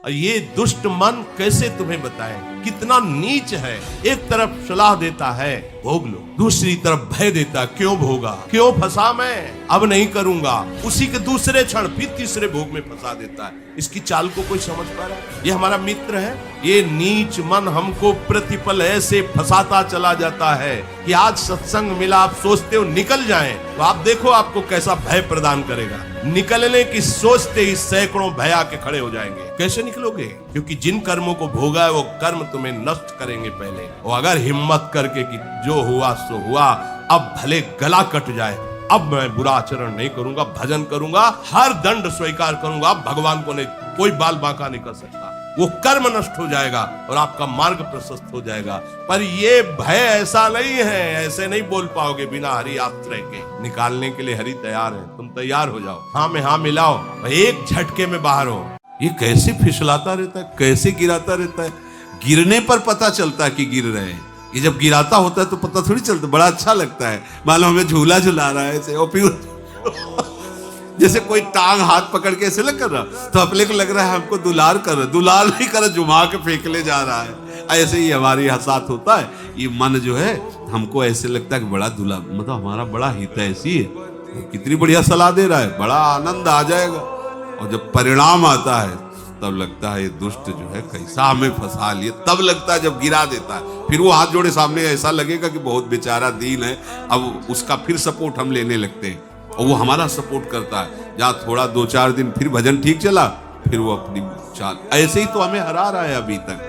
और ये दुष्ट मन कैसे तुम्हें बताए कितना नीच है। एक तरफ सलाह देता है भोग लो, दूसरी तरफ भय देता क्यों भोगा, क्यों फंसा मैं, अब नहीं करूंगा। उसी के दूसरे क्षण फिर तीसरे भोग में फंसा देता है। इसकी चाल को कोई समझ पा रहा है? ये हमारा मित्र है। ये नीच मन हमको प्रतिपल ऐसे फंसाता चला जाता है कि आज सत्संग मिला, आप सोचते हो निकल जाएं, तो आप देखो आपको कैसा भय प्रदान करेगा। निकलने की सोचते ही सैकड़ों भय आके खड़े हो जाएंगे। कैसे निकलोगे? क्योंकि जिन कर्मों को भोगा है वो कर्म तुम्हें नष्ट करेंगे पहले। और अगर हिम्मत करके कि जो हुआ सो हुआ, अब भले गला कट जाए, अब मैं बुरा आचरण नहीं करूंगा, भजन करूंगा, हर दंड स्वीकार करूंगा, अब भगवान को नहीं कोई बाल बांका नहीं कर सकता, वो कर्म नष्ट हो जाएगा और आपका मार्ग प्रशस्त हो जाएगा। पर ये भय ऐसा नहीं है, ऐसे नहीं बोल पाओगे बिना हरि आश्रय के। निकालने के लिए हरि तैयार है, तुम तैयार हो जाओ, हाँ में हाँ मिलाओ, एक झटके में बाहर हो। ये कैसे फिसलाता रहता है, कैसे गिराता रहता है, गिरने पर पता चलता है कि गिर रहे हैं। ये जब गिराता होता है तो पता थोड़ी चलता, बड़ा अच्छा लगता है, मालूम हमें झूला झुला रहा है ऐसे, जैसे कोई टांग हाथ पकड़ के ऐसे लग कर रहा, तो अपने को लग रहा है हमको दुलार कर रहा, दुलार नहीं कर रहा, जुमा के फेंकले जा रहा है। ऐसे ही हमारे यहाँ साथ होता है। ये मन जो है हमको ऐसे लगता है कि बड़ा दुला, मतलब हमारा बड़ा हित ऐसी है, कितनी बढ़िया सलाह दे रहा है, बड़ा आनंद आ जाएगा। और जब परिणाम आता है तब लगता है ये दुष्ट जो है कैसा हमें फंसा लिया। तब लगता है जब गिरा देता है, फिर वो हाथ जोड़े सामने, ऐसा लगेगा कि बहुत बेचारा दीन है। अब उसका फिर सपोर्ट हम लेने लगते हैं और वो हमारा सपोर्ट करता है। जहाँ थोड़ा 2-4 दिन फिर भजन ठीक चला, फिर वो अपनी चाल, ऐसे ही तो हमें हरा रहा है अभी तक।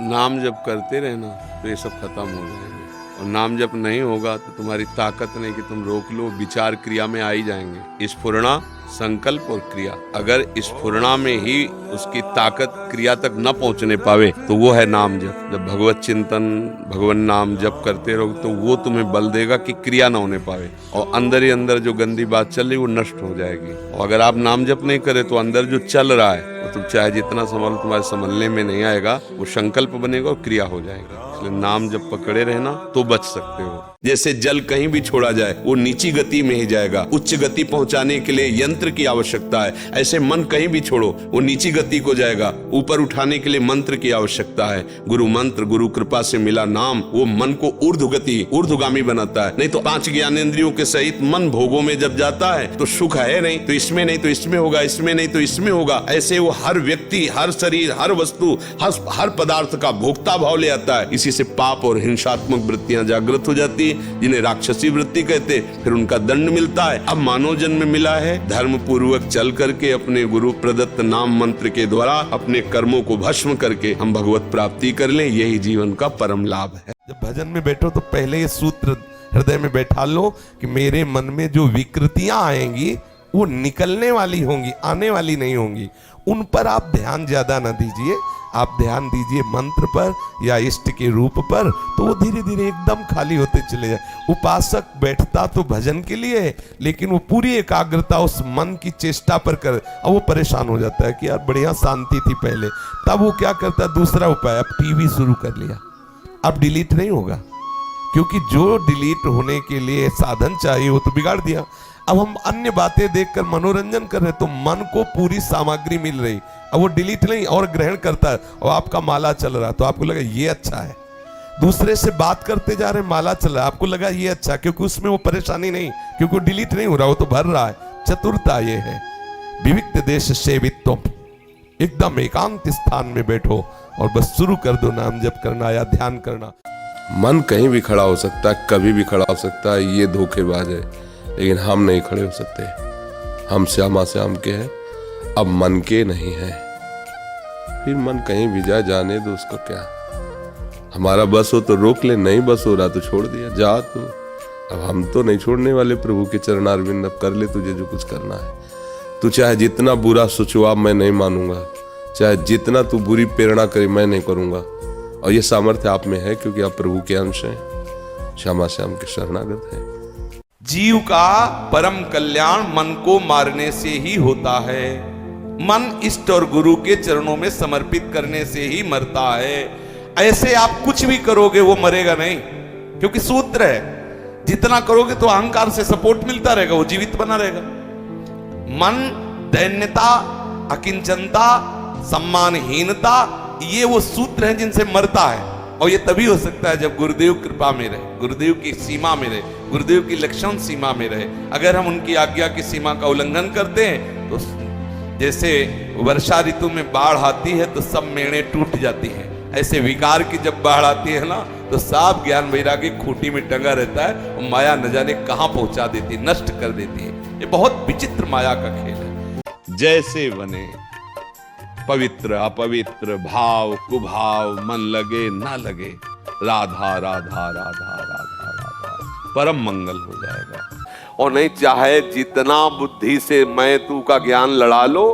नाम जप करते रहना तो ये सब खत्म हो जाएंगे, और नाम जप नहीं होगा तो तुम्हारी ताकत नहीं कि तुम रोक लो, विचार क्रिया में आ ही जाएंगे। स्फुरणा, संकल्प और क्रिया, अगर स्फुरणा में ही उसकी ताकत क्रिया तक न पहुंचने पावे तो वो है नाम जप। जब भगवत चिंतन, भगवान नाम जप करते रहो तो वो तुम्हें बल देगा कि क्रिया ना होने पावे, और अंदर ही अंदर जो गंदी बात चल रही वो नष्ट हो जाएगी। और अगर आप नाम जप नहीं करे तो अंदर जो चल रहा है वो तुम चाहे जितना संभालो तुम्हारे संभलने में नहीं आएगा, वो संकल्प बनेगा और क्रिया हो जाएगा। इसलिए नाम जब पकड़े रहना तो बच सकते हो। जैसे जल कहीं भी छोड़ा जाए वो नीची गति में ही जाएगा, उच्च गति पहुंचाने के लिए यंत्र की आवश्यकता है। ऐसे मन कहीं भी छोड़ो वो नीची गति को जाएगा, ऊपर उठाने के लिए मंत्र की आवश्यकता है। गुरु मंत्र, गुरु कृपा से मिला नाम वो मन को ऊर्ध्व गति, ऊर्ध्वगामी बनाता है। नहीं तो 5 ज्ञानेंद्रियों के सहित मन भोगों में जब जाता है तो सुख है नहीं तो इसमें, नहीं तो इसमें होगा, इसमें नहीं तो इसमें होगा। ऐसे वो हर व्यक्ति, हर शरीर, हर वस्तु, हर पदार्थ का भोक्ता भाव ले आता है। इसी से पाप और हिंसात्मक वृत्तियां जागृत हो जाती, जिन्हें राक्षसी वृत्ति कहते, फिर उनका दंड मिलता है। अब मानव जन्म मिला है, धर्म पूर्वक चल करके अपने गुरु प्रदत्त नाम मंत्र के द्वारा अपने कर्मों को भस्म करके हम भगवत प्राप्ति कर लें, यही जीवन का परम लाभ है। जब भजन में बैठो तो पहले ये सूत्र हृदय में बैठा लो कि मेरे मन में जो विकृतियां आएंगी वो निकलने वाली होंगी, आने वाली नहीं होंगी। उन पर आप ध्यान ज्यादा न दीजिए, आप ध्यान दीजिए मंत्र पर या इष्ट के रूप पर, तो वो धीरे धीरे एकदम खाली होते चले जाए। उपासक बैठता तो भजन के लिए, लेकिन वो पूरी एकाग्रता उस मन की चेष्टा पर कर, अब वो परेशान हो जाता है कि यार बढ़िया शांति थी पहले। तब वो क्या करता है, दूसरा उपाय, अब टीवी शुरू कर लिया। अब डिलीट नहीं होगा, क्योंकि जो डिलीट होने के लिए साधन चाहिए वो तो बिगाड़ दिया। अब हम अन्य बातें देखकर मनोरंजन कर रहे तो मन को पूरी सामग्री मिल रही, अब वो डिलीट नहीं और ग्रहण करता है। और आपका माला चल रहा तो आपको लगा ये अच्छा है, दूसरे से बात करते जा रहे माला चल रहा है, आपको लगा ये अच्छा, क्योंकि उसमें वो परेशानी नहीं, क्योंकि वो डिलीट नहीं हो रहा, वो तो भर रहा है। चतुरता ये है, विविक्त देश सेवित्व, एकदम एकांत स्थान में बैठो और बस शुरू कर दो नाम जप करना या ध्यान करना। मन कहीं भी खड़ा हो सकता है, कभी भी खड़ा हो सकता है, ये धोखेबाज है, लेकिन हम नहीं खड़े हो सकते। हम श्यामा श्याम के हैं, अब मन के नहीं है। फिर मन कहीं भी जाए, जाने दो उसको, क्या हमारा बस हो तो रोक ले, नहीं बस हो रहा तो छोड़ दिया, जा तू। अब हम तो नहीं छोड़ने वाले प्रभु के चरणारविंद, अब कर ले तुझे जो कुछ करना है। तू चाहे जितना बुरा सोचो, अब मैं नहीं मानूंगा, चाहे जितना तू बुरी प्रेरणा करे मैं नहीं करूंगा। और ये सामर्थ्य आप में है क्योंकि आप प्रभु के अंश हैं, श्यामा श्याम के शरणागत हैं। जीव का परम कल्याण मन को मारने से ही होता है। मन इष्ट और गुरु के चरणों में समर्पित करने से ही मरता है। ऐसे आप कुछ भी करोगे वो मरेगा नहीं, क्योंकि सूत्र है, जितना करोगे तो अहंकार से सपोर्ट मिलता रहेगा, वो जीवित बना रहेगा। मन दैन्यता, अकिंचनता, सम्मानहीनता, ये वो सूत्र हैं जिनसे मरता है। और ये तभी हो सकता है जब गुरुदेव कृपा में रहे, गुरुदेव की सीमा में रहे, गुरुदेव की लक्षण सीमा में रहे। अगर हम उनकी आज्ञा की सीमा का उल्लंघन करते हैं तो जैसे वर्षा ऋतु में बाढ़ आती है तो सब मेड़े टूट जाती हैं, ऐसे विकार की जब बाढ़ आती है ना तो साफ ज्ञान वैरागी खूंटी में टंगा रहता है और माया न जाने कहां पहुंचा देती है, नष्ट कर देती है। ये बहुत विचित्र माया का खेल है। जैसे बने पवित्र अपवित्र, भाव कुभाव, मन लगे ना लगे, राधा राधा राधा राधा राधा, परम मंगल हो जाएगा। और नहीं चाहे जितना बुद्धि से मैं तू का ज्ञान लड़ा लो,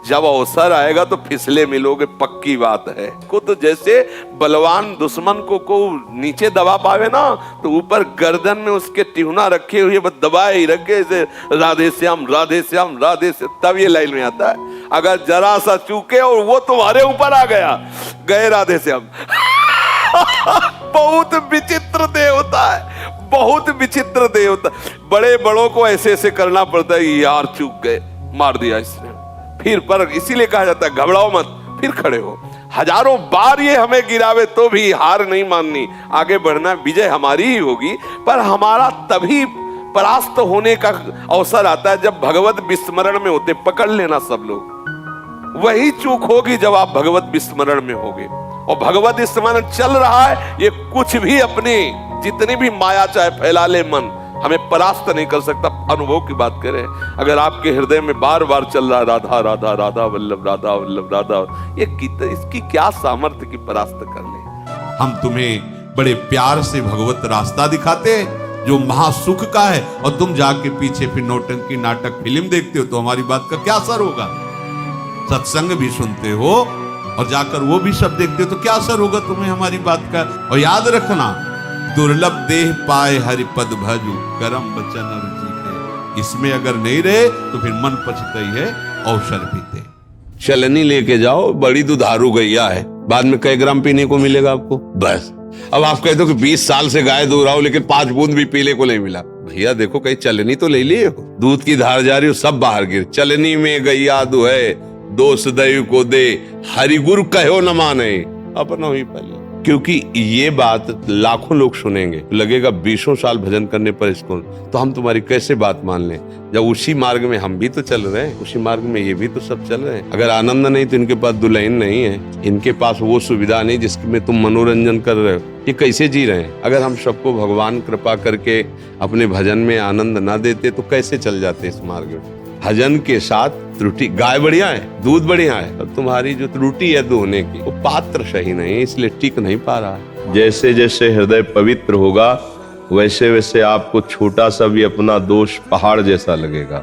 जब अवसर आएगा तो फिसले मिलोगे, पक्की बात है। को तो जैसे बलवान दुश्मन को नीचे दबा पावे ना तो ऊपर गर्दन में उसके टिहुना रखे हुए बस दबाए ही रखे, जैसे राधे श्याम राधे श्याम राधे श्याम, तब ये लाइन में आता है। अगर जरा सा चूके और वो तुम्हारे ऊपर आ गया, गए राधे श्याम। बहुत विचित्र देवता है, बहुत विचित्र देवता। बड़े बड़ों को ऐसे ऐसे करना पड़ता है, यार चूक गए, मार दिया इसने, फिर पर इसीलिए कहा जाता है घबराओ मत, फिर खड़े हो। हजारों बार ये हमें गिरावे तो भी हार नहीं माननी, आगे बढ़ना, विजय हमारी ही होगी। पर हमारा तभी परास्त होने का अवसर आता है जब भगवत विस्मरण में होते। पकड़ लेना सब लोग, वही चूक होगी जब आप भगवत विस्मरण में होगे। और भगवत स्मरण चल रहा है, ये कुछ भी अपनी जितनी भी माया चाहे फैला ले मन, हमें परास्त नहीं कर सकता। अनुभव की बात करें, अगर आपके हृदय में बार बार चल रहा राधा राधा राधा वल्लभ राधा वल्लभ राधा, ये इसकी क्या सामर्थ्य की परास्त कर ले। हम तुम्हें बड़े प्यार से भगवत रास्ता दिखाते हैं जो महासुख का है, और तुम जाके पीछे फिर नौटंकी नाटक फिल्म देखते हो, तो हमारी बात का क्या असर होगा? सत्संग भी सुनते हो और जाकर वो भी सब देखते हो, तो क्या असर होगा तुम्हें हमारी बात का? और याद रखना, दुर्लभ देह पाए हरिपद भजू, करम बचन रुचि के। इसमें अगर नहीं रहे तो फिर मन पछताई है अवसर पीते। चलनी लेके जाओ, बड़ी दुधारू गैया है, बाद में कई ग्राम पीने को मिलेगा आपको? बस अब आप कहते हो कि 20 साल से गाय दूध रहा हूं लेकिन 5 बूंद भी पीने को नहीं मिला। भैया देखो, कहीं चलनी तो ले लिए हो, दूध की धार जा रही हो, सब बाहर गिर। चलनी में गैया दुहे, दोष दैव को दे, हरिगुरु कहो न माने, अपना ही पहले। क्योंकि ये बात लाखों लोग सुनेंगे, लगेगा 20 साल भजन करने पर इसको, तो हम तुम्हारी कैसे बात मान लें, जब उसी मार्ग में हम भी तो चल रहे हैं, उसी मार्ग में ये भी तो सब चल रहे हैं। अगर आनंद नहीं तो इनके पास दुल्हन नहीं है, इनके पास वो सुविधा नहीं जिसमें तुम मनोरंजन कर रहे हो, ये कैसे जी रहे हैं? अगर हम सबको भगवान कृपा करके अपने भजन में आनंद ना देते तो कैसे चल जाते इस मार्ग में? भजन के साथ त्रुटि, गाय बढ़िया है, दूध बढ़िया है, और तुम्हारी जो त्रुटि है दोहने की, वो पात्र सही नहीं है, इसलिए टिक नहीं पा रहा है। जैसे जैसे हृदय पवित्र होगा वैसे वैसे आपको छोटा सा भी अपना दोष पहाड़ जैसा लगेगा,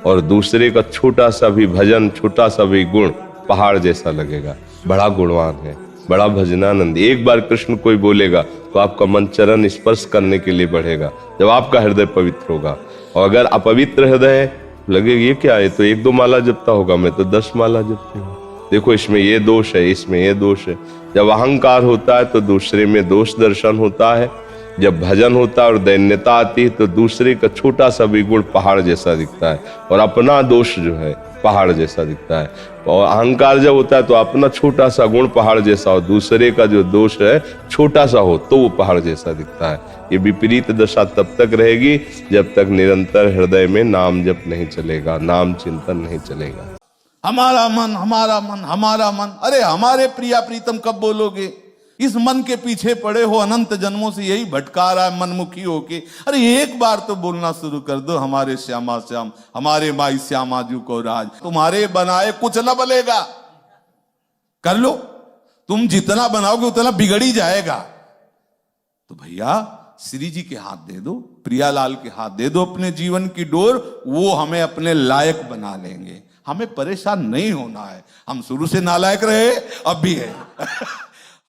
और दूसरे का छोटा सा भी भजन, छोटा सा भी गुण पहाड़ जैसा लगेगा। बड़ा गुणवान है, बड़ा भजनानंद। एक बार कृष्ण कोई बोलेगा तो आपका मन चरण स्पर्श करने के लिए बढ़ेगा, जब आपका हृदय पवित्र होगा। और अगर अपवित्र हृदय है, लगेगा ये क्या है, तो 1-2 माला जपता होगा, मैं तो 10 माला जपती हूँ, देखो इसमें ये दोष है, इसमें ये दोष है। जब अहंकार होता है तो दूसरे में दोष दर्शन होता है, जब भजन होता है और दैन्यता आती है तो दूसरे का छोटा सा भी गुण पहाड़ जैसा दिखता है, और अपना दोष जो है पहाड़ जैसा दिखता है। और अहंकार जब होता है तो अपना छोटा सा गुण पहाड़ जैसा हो, दूसरे का जो दोष है छोटा सा हो तो वो पहाड़ जैसा दिखता है। ये विपरीत दशा तब तक रहेगी जब तक निरंतर हृदय में नाम जप नहीं चलेगा, नाम चिंतन नहीं चलेगा। हमारा मन हमारा मन हमारा मन, अरे हमारे प्रिया प्रीतम कब बोलोगे? इस मन के पीछे पड़े हो अनंत जन्मों से, यही भटका रहा है मनमुखी होके। अरे एक बार तो बोलना शुरू कर दो, हमारे श्यामा श्याम, हमारे माई श्यामा जू को राज, तुम्हारे बनाए कुछ न बलेगा। कर लो, तुम जितना बनाओगे उतना बिगड़ ही जाएगा। तो भैया श्री जी के हाथ दे दो, प्रियालाल के हाथ दे दो अपने जीवन की डोर, वो हमें अपने लायक बना लेंगे। हमें परेशान नहीं होना है, हम शुरू से नालायक रहे, अब भी है।